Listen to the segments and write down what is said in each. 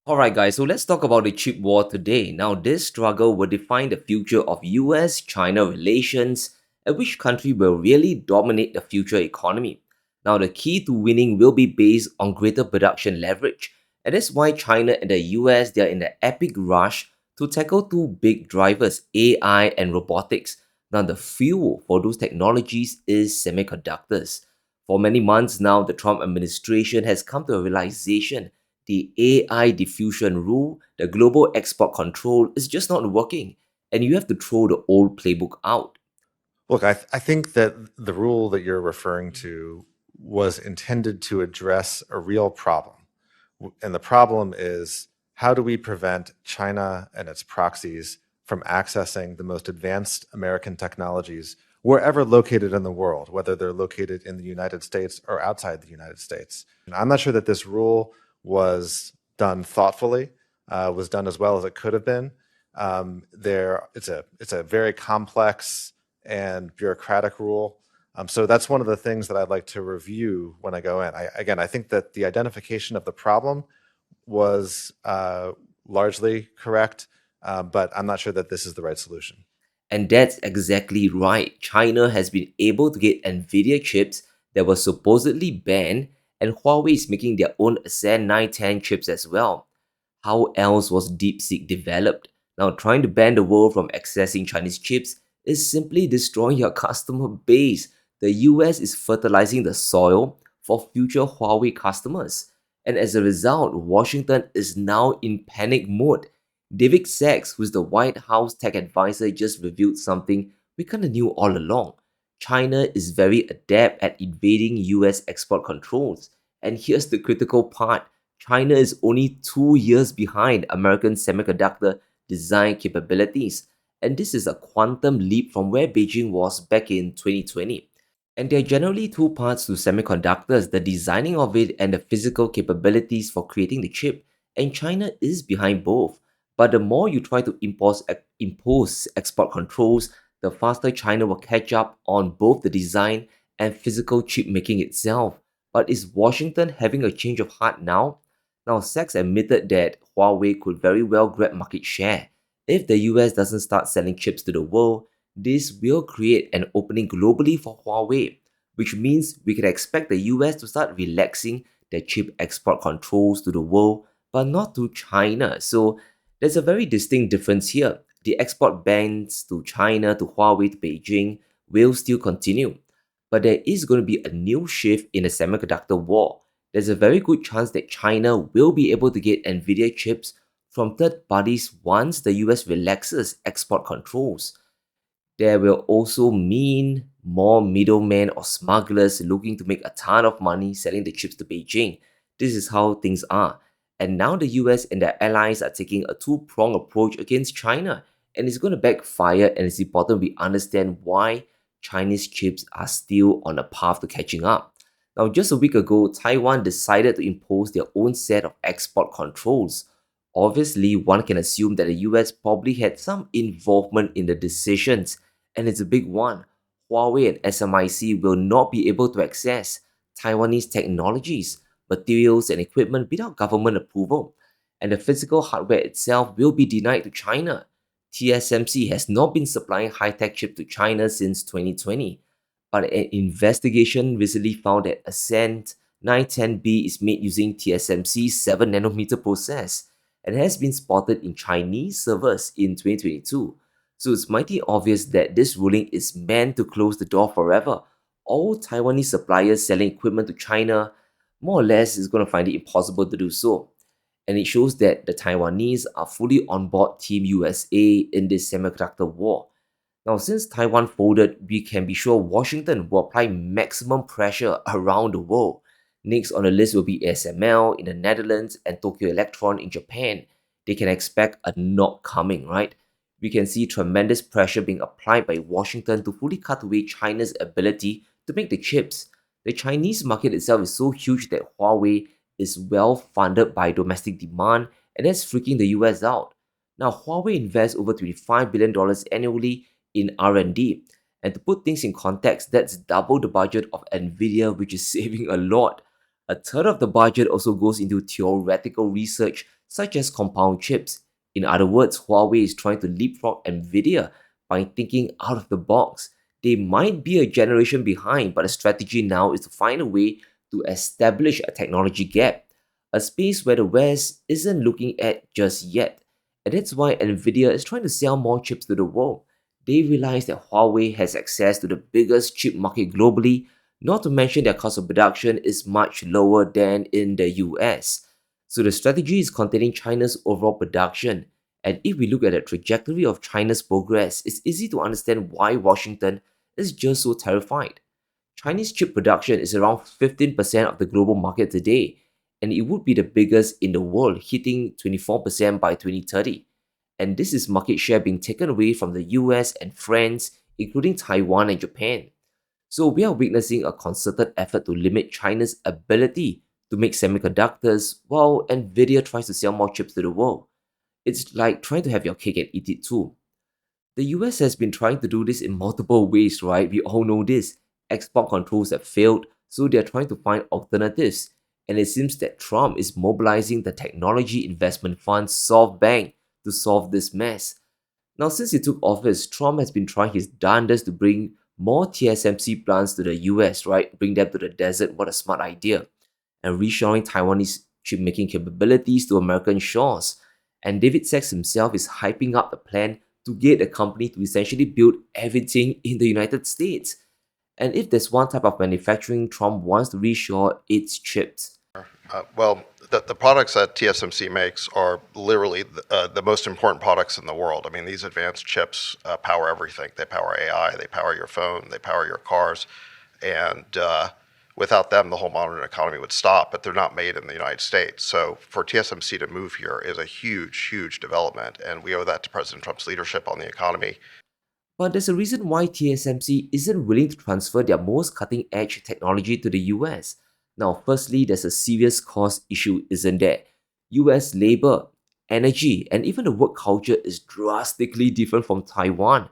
Alright, guys, so let's talk about the chip war today. Now, this struggle will define the future of US China relations and which country will really dominate the future economy. Now, the key to winning will be based on greater production leverage, and that's why China and the US they are in the epic rush to tackle two big drivers, AI and robotics. Now, the fuel for those technologies is semiconductors. For many months now, the Trump administration has come to a realization the AI diffusion rule, the global export control is just not working, and you have to throw the old playbook out. Look, I think that the rule that you're referring to was intended to address a real problem. And the problem is, how do we prevent China and its proxies from accessing the most advanced American technologies wherever located in the world, whether they're located in the United States or outside the United States? And I'm not sure that this rule was done thoughtfully, was done as well as it could have been. It's a very complex and bureaucratic rule. So that's one of the things that I'd like to review when I go in. I think that the identification of the problem was largely correct, but I'm not sure that this is the right solution. And that's exactly right. China has been able to get Nvidia chips that were supposedly banned, and Huawei is making their own Zen 910 chips as well. How else was DeepSeek developed? Now, trying to ban the world from accessing Chinese chips is simply destroying your customer base. The US is fertilizing the soil for future Huawei customers. And as a result, Washington is now in panic mode. David Sachs, who's the White House tech advisor, just revealed something we kind of knew all along. China is very adept at evading US export controls. And here's the critical part, China is only 2 years behind American semiconductor design capabilities. And this is a quantum leap from where Beijing was back in 2020. And there are generally two parts to semiconductors, the designing of it and the physical capabilities for creating the chip. And China is behind both. But the more you try to impose export controls, the faster China will catch up on both the design and physical chip making itself. But is Washington having a change of heart now? Now, Sachs admitted that Huawei could very well grab market share. If the US doesn't start selling chips to the world, this will create an opening globally for Huawei, which means we can expect the US to start relaxing their chip export controls to the world, but not to China. So there's a very distinct difference here. The export bans to China, to Huawei, to Beijing will still continue. But there is going to be a new shift in the semiconductor war. There's a very good chance that China will be able to get Nvidia chips from third parties once the US relaxes export controls. There will also mean more middlemen or smugglers looking to make a ton of money selling the chips to Beijing. This is how things are. And now the US and their allies are taking a two-pronged approach against China. And it's going to backfire, and it's important we understand why Chinese chips are still on a path to catching up. Now, just a week ago, Taiwan decided to impose their own set of export controls. Obviously, one can assume that the US probably had some involvement in the decisions, and it's a big one. Huawei and SMIC will not be able to access Taiwanese technologies, materials, and equipment without government approval, and the physical hardware itself will be denied to China. TSMC has not been supplying high-tech chips to China since 2020, but an investigation recently found that Ascent 910B is made using TSMC's 7 nanometer process and has been spotted in Chinese servers in 2022. So it's mighty obvious that this ruling is meant to close the door forever. All Taiwanese suppliers selling equipment to China more or less is going to find it impossible to do so. And it shows that the Taiwanese are fully on board Team USA in this semiconductor war. Now, since Taiwan folded, we can be sure Washington will apply maximum pressure around the world. Next on the list will be ASML in the Netherlands and Tokyo Electron in Japan. They can expect a knock coming, right? We can see tremendous pressure being applied by Washington to fully cut away China's ability to make the chips. The Chinese market itself is so huge that Huawei is well funded by domestic demand, and that's freaking the US out. Now, Huawei invests over $25 billion annually in R&D. And to put things in context, that's double the budget of Nvidia, which is saving a lot. A third of the budget also goes into theoretical research such as compound chips. In other words, Huawei is trying to leapfrog Nvidia by thinking out of the box. They might be a generation behind, but the strategy now is to find a way to establish a technology gap, a space where the West isn't looking at just yet. And that's why Nvidia is trying to sell more chips to the world. They realize that Huawei has access to the biggest chip market globally, not to mention their cost of production is much lower than in the US. So the strategy is containing China's overall production. And if we look at the trajectory of China's progress, it's easy to understand why Washington is just so terrified. Chinese chip production is around 15% of the global market today, and it would be the biggest in the world, hitting 24% by 2030. And this is market share being taken away from the US and France, including Taiwan and Japan. So we are witnessing a concerted effort to limit China's ability to make semiconductors while Nvidia tries to sell more chips to the world. It's like trying to have your cake and eat it too. The US has been trying to do this in multiple ways, right? We all know this. Export controls have failed, so they're trying to find alternatives. And it seems that Trump is mobilizing the technology investment fund SoftBank to solve this mess. Now, since he took office, Trump has been trying his darndest to bring more TSMC plants to the US, right? Bring them to the desert. What a smart idea. And reshoring Taiwanese chip making capabilities to American shores. And David Sachs himself is hyping up the plan to get the company to essentially build everything in the United States. And if there's one type of manufacturing Trump wants to reshore, it's chips. The products that TSMC makes are literally the most important products in the world. I mean, these advanced chips power everything. They power AI, they power your phone, they power your cars, and without them, the whole modern economy would stop. But they're not made in the United States. So for TSMC to move here is a huge, huge development, and we owe that to President Trump's leadership on the economy. But there's a reason why TSMC isn't willing to transfer their most cutting edge technology to the US. Now, firstly, there's a serious cost issue, isn't there? US labor, energy, and even the work culture is drastically different from Taiwan.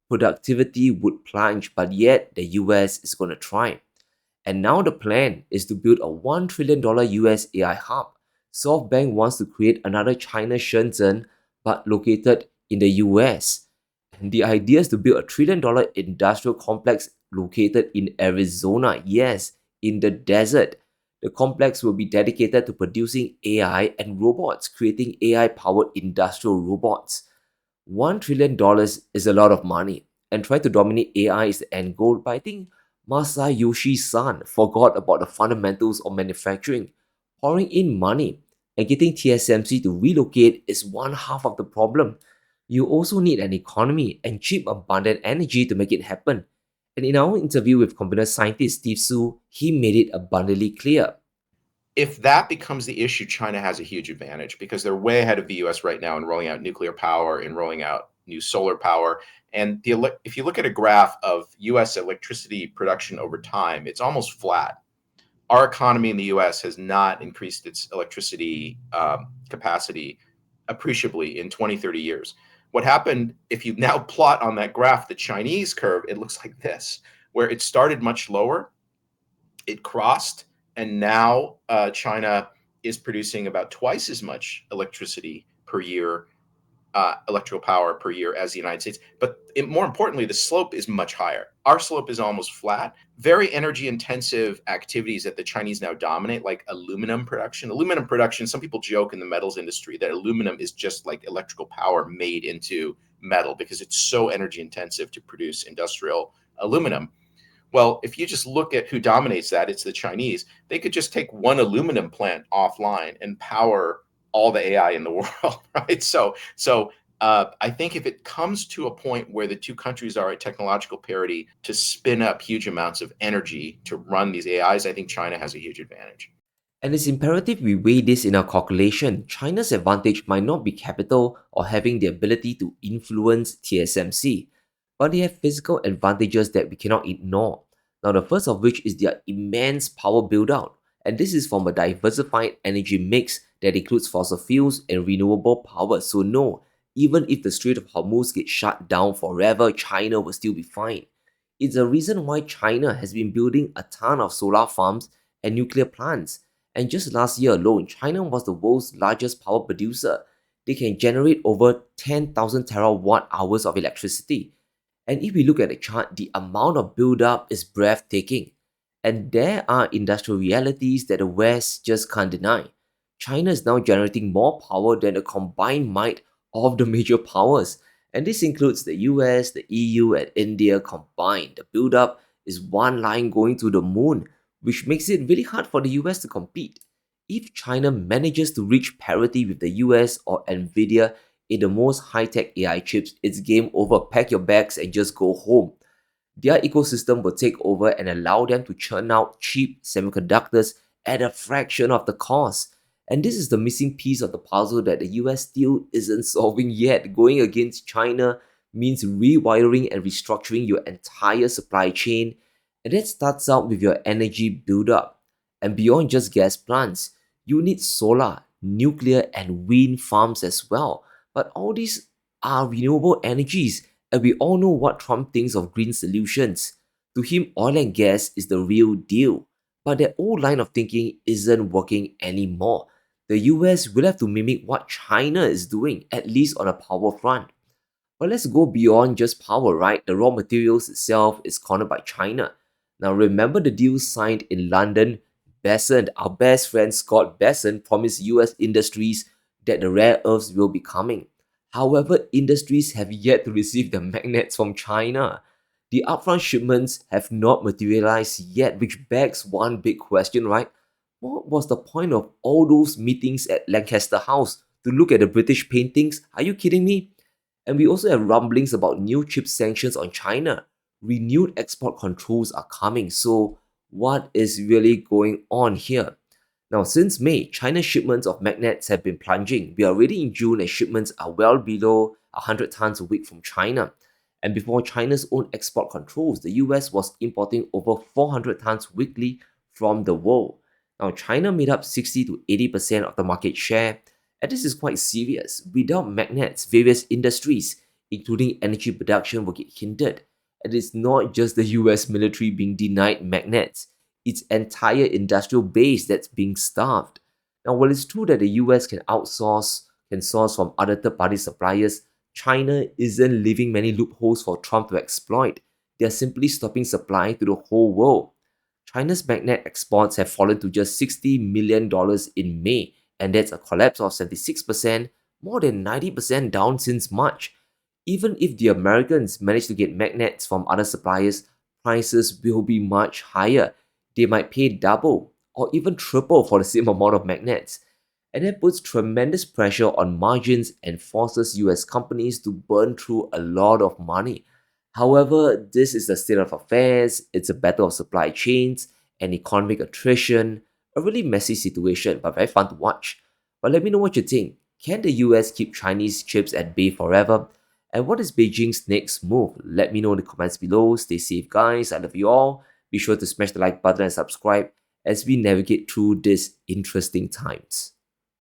Productivity would plunge, but yet the US is going to try. And now the plan is to build a $1 trillion US AI hub. SoftBank wants to create another China Shenzhen, but located in the US. And the idea is to build $1 trillion industrial complex located in Arizona. Yes, in the desert. The complex will be dedicated to producing AI and robots, creating AI powered industrial robots. $1 trillion is a lot of money, and trying to dominate AI is the end goal. But I think Masayoshi Son forgot about the fundamentals of manufacturing. Pouring in money and getting TSMC to relocate is one half of the problem. You also need an economy and cheap, abundant energy to make it happen. And in our interview with computer scientist Steve Su, he made it abundantly clear. If that becomes the issue, China has a huge advantage because they're way ahead of the US right now in rolling out nuclear power and rolling out new solar power. And if you look at a graph of US electricity production over time, it's almost flat. Our economy in the US has not increased its electricity capacity appreciably in 20, 30 years. What happened, if you now plot on that graph the Chinese curve, it looks like this, where it started much lower, it crossed, and now China is producing about twice as much electricity per year, electrical power per year as the United States. But more importantly, the slope is much higher. Our slope is almost flat. Very energy intensive activities that the Chinese now dominate, like aluminum production. Aluminum production, some people joke in the metals industry that aluminum is just like electrical power made into metal because it's so energy intensive to produce industrial aluminum. Well, if you just look at who dominates that, it's the Chinese. They could just take one aluminum plant offline and power all the AI in the world, right? So I think if it comes to a point where the two countries are at technological parity to spin up huge amounts of energy to run these AIs, I think China has a huge advantage. And it's imperative we weigh this in our calculation. China's advantage might not be capital or having the ability to influence TSMC, but they have physical advantages that we cannot ignore. Now, the first of which is their immense power build-out, and this is from a diversified energy mix that includes fossil fuels and renewable power. So no, even if the Strait of Hormuz gets shut down forever, China will still be fine. It's the reason why China has been building a ton of solar farms and nuclear plants. And just last year alone, China was the world's largest power producer. They can generate over 10,000 terawatt hours of electricity. And if we look at the chart, the amount of buildup is breathtaking. And there are industrial realities that the West just can't deny. China is now generating more power than the combined might of the major powers. And this includes the US, the EU, and India combined. The buildup is one line going to the moon, which makes it really hard for the US to compete. If China manages to reach parity with the US or Nvidia in the most high-tech AI chips, it's game over. Pack your bags and just go home. Their ecosystem will take over and allow them to churn out cheap semiconductors at a fraction of the cost. And this is the missing piece of the puzzle that the US still isn't solving yet. Going against China means rewiring and restructuring your entire supply chain, and that starts out with your energy buildup. And beyond just gas plants, you need solar, nuclear, and wind farms as well. But all these are renewable energies, and we all know what Trump thinks of green solutions. To him, oil and gas is the real deal. But that old line of thinking isn't working anymore. The US will have to mimic what China is doing, at least on a power front. But let's go beyond just power, right? The raw materials itself is cornered by China. Now, remember the deal signed in London? Besant, our best friend Scott Besant, promised US industries that the rare earths will be coming. However, industries have yet to receive the magnets from China. The upfront shipments have not materialized yet, which begs one big question, right? What was the point of all those meetings at Lancaster House to look at the British paintings? Are you kidding me? And we also have rumblings about new chip sanctions on China. Renewed export controls are coming. So, what is really going on here? Now, since May, China's shipments of magnets have been plunging. We are already in June and shipments are well below 100 tons a week from China. And before China's own export controls, the US was importing over 400 tons weekly from the world. Now, China made up 60 to 80% of the market share, and this is quite serious. Without magnets, various industries, including energy production, will get hindered. And it's not just the US military being denied magnets, it's entire industrial base that's being starved. Now, while it's true that the US can source from other third-party suppliers, China isn't leaving many loopholes for Trump to exploit. They're simply stopping supply to the whole world. China's magnet exports have fallen to just $60 million in May, and that's a collapse of 76%, more than 90% down since March. Even if the Americans manage to get magnets from other suppliers, prices will be much higher. They might pay double or even triple for the same amount of magnets. And that puts tremendous pressure on margins and forces US companies to burn through a lot of money. However, this is the state of affairs, it's a battle of supply chains and economic attrition, a really messy situation, but very fun to watch. But let me know what you think. Can the US keep Chinese chips at bay forever? And what is Beijing's next move? Let me know in the comments below. Stay safe, guys. I love you all. Be sure to smash the like button and subscribe as we navigate through these interesting times.